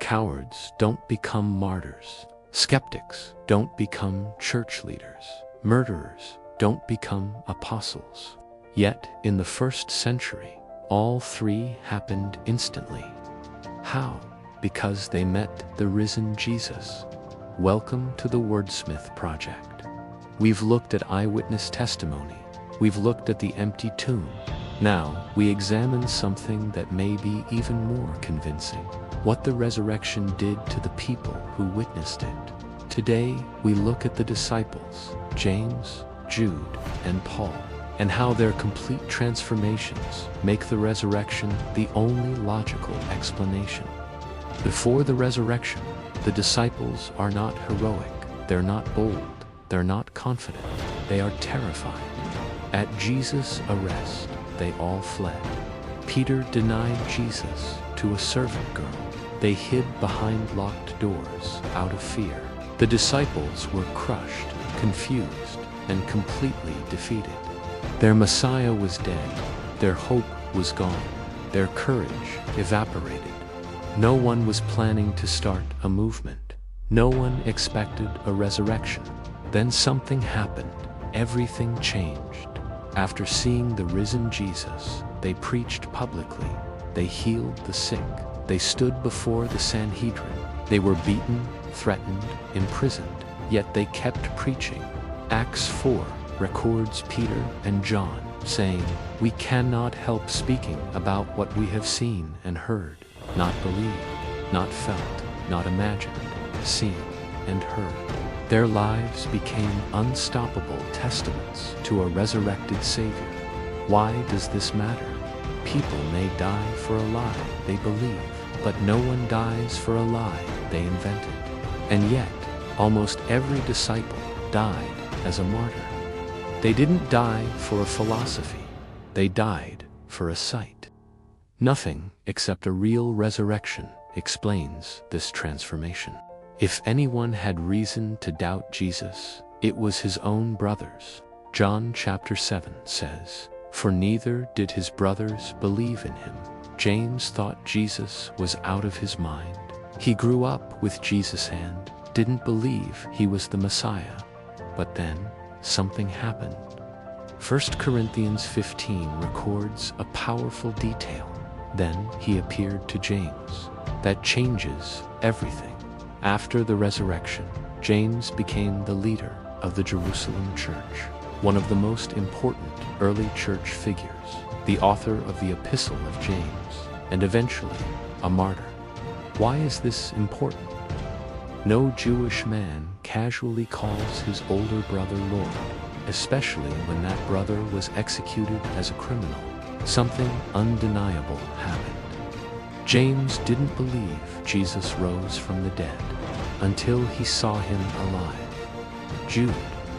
Cowards don't become martyrs. Skeptics don't become church leaders. Murderers don't become apostles. Yet, in the first century, all three happened instantly. How? Because they met the risen Jesus. Welcome to the Wordsmith Project. We've looked at eyewitness testimony. We've looked at the empty tomb. Now, we examine something that may be even more convincing: what the resurrection did to the people who witnessed it. Today, we look at the disciples, James, Jude, and Paul, and how their complete transformations make the resurrection the only logical explanation. Before the resurrection, the disciples are not heroic, they're not bold, they're not confident, they are terrified. At Jesus' arrest, they all fled. Peter denied Jesus to a servant girl. They hid behind locked doors out of fear. The disciples were crushed, confused, and completely defeated. Their Messiah was dead. Their hope was gone. Their courage evaporated. No one was planning to start a movement. No one expected a resurrection. Then something happened. Everything changed. After seeing the risen Jesus, they preached publicly. They healed the sick. They stood before the Sanhedrin. They were beaten, threatened, imprisoned, yet they kept preaching. Acts 4 records Peter and John saying, "We cannot help speaking about what we have seen and heard, not believed, not felt, not imagined, seen and heard." Their lives became unstoppable testaments to a resurrected Savior. Why does this matter? People may die for a lie they believe, but no one dies for a lie they invented. And yet, almost every disciple died as a martyr. They didn't die for a philosophy, they died for a sight. Nothing except a real resurrection explains this transformation. If anyone had reason to doubt Jesus, it was his own brothers. John chapter 7 says, "For neither did his brothers believe in him." James thought Jesus was out of his mind. He grew up with Jesus' hand, didn't believe he was the Messiah. But then, something happened. 1 Corinthians 15 records a powerful detail. Then he appeared to James. That changes everything. After the resurrection, James became the leader of the Jerusalem church, one of the most important early church figures, the author of the Epistle of James, and eventually a martyr. Why is this important? No Jewish man casually calls his older brother Lord, especially when that brother was executed as a criminal. Something undeniable happened. James didn't believe Jesus rose from the dead until he saw him alive. Jude,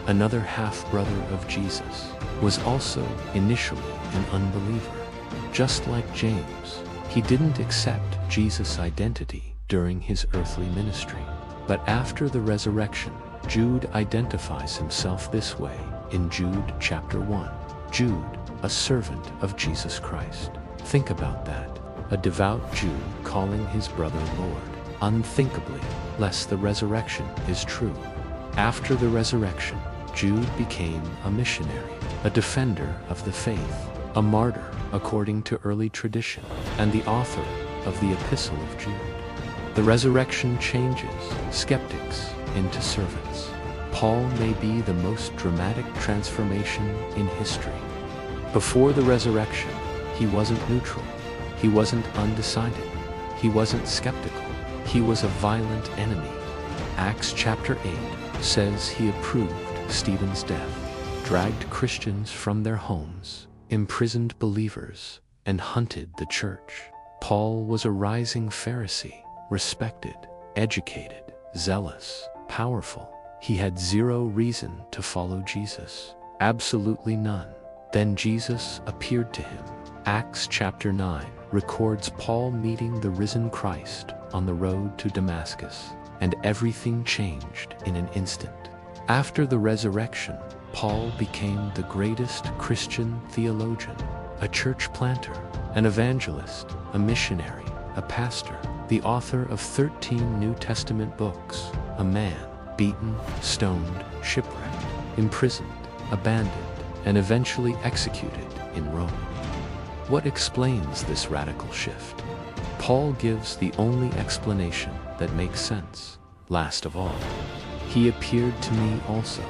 another half-brother of Jesus, was also initially an unbeliever. Just like James, he didn't accept Jesus' identity during his earthly ministry. But after the resurrection, Jude identifies himself this way in Jude chapter 1. Jude, a servant of Jesus Christ. Think about that. A devout Jew calling his brother Lord. Unthinkably, lest the resurrection is true. After the resurrection, Jude became a missionary, a defender of the faith, a martyr according to early tradition, and the author of the Epistle of Jude. The resurrection changes skeptics into servants. Paul may be the most dramatic transformation in history. Before the resurrection, he wasn't neutral. He wasn't undecided. He wasn't skeptical. He was a violent enemy. Acts chapter 8 says he approved Stephen's death, dragged Christians from their homes, imprisoned believers, and hunted the church. Paul was a rising Pharisee, respected, educated, zealous, powerful. He had zero reason to follow Jesus. Absolutely none. Then Jesus appeared to him. Acts chapter 9 records Paul meeting the risen Christ on the road to Damascus, and everything changed in an instant. After the resurrection, Paul became the greatest Christian theologian, a church planter, an evangelist, a missionary, a pastor. the author of 13 New Testament books, a man beaten, stoned, shipwrecked, imprisoned, abandoned, and eventually executed in Rome. What explains this radical shift? Paul gives the only explanation that makes sense. Last of all, he appeared to me also.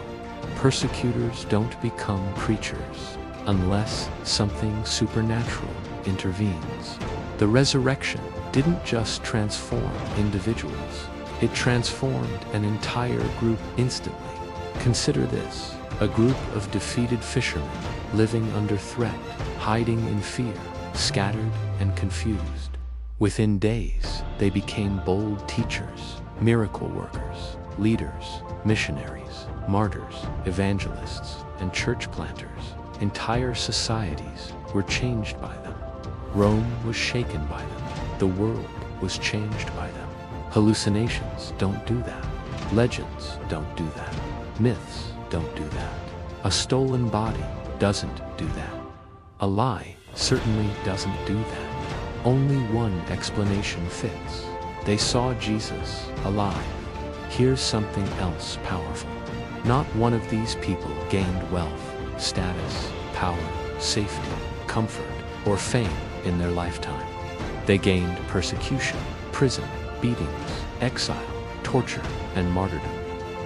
Persecutors don't become preachers unless something supernatural intervenes. The resurrection didn't just transform individuals, it transformed an entire group instantly. Consider this: a group of defeated fishermen living under threat, hiding in fear, scattered and confused. Within days, they became bold teachers, miracle workers, leaders, missionaries, martyrs, evangelists, and church planters. Entire societies were changed by them. Rome was shaken by them. The world was changed by them. Hallucinations don't do that. Legends don't do that. Myths don't do that. A stolen body doesn't do that. A lie certainly doesn't do that. Only one explanation fits. They saw Jesus alive. Here's something else powerful. Not one of these people gained wealth, status, power, safety, comfort, or fame in their lifetime. They gained persecution, prison, beatings, exile, torture, and martyrdom.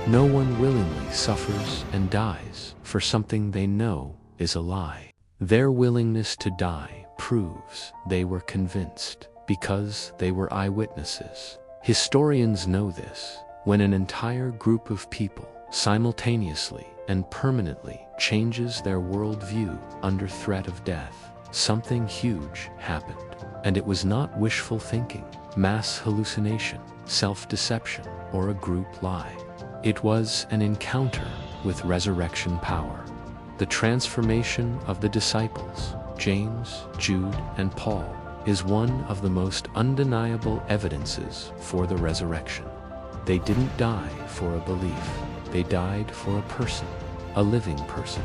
No one willingly suffers and dies for something they know is a lie. Their willingness to die proves they were convinced because they were eyewitnesses. Historians know this. When an entire group of people simultaneously and permanently changes their worldview under threat of death, something huge happened. And it was not wishful thinking, mass hallucination, self-deception, or a group lie. It was an encounter with resurrection power. The transformation of the disciples, James, Jude, and Paul, is one of the most undeniable evidences for the resurrection. They didn't die for a belief. They died for a person, a living person.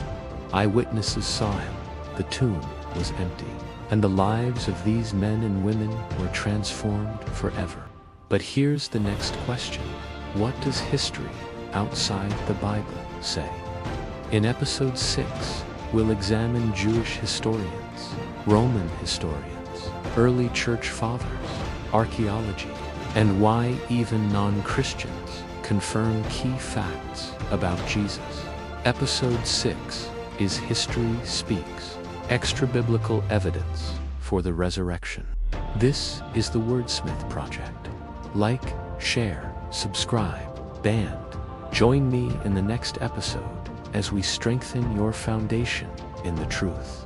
Eyewitnesses saw him. The tomb was empty, and the lives of these men and women were transformed forever. But here's the next question. What does history outside the Bible say? In episode 6, we'll examine Jewish historians, Roman historians, early church fathers, archaeology, and why even non-Christians confirm key facts about Jesus. Episode 6 is History Speaks, extra-biblical evidence for the resurrection. This is the Wordsmith Project. Like, share, subscribe, band. Join me in the next episode as we strengthen your foundation in the truth.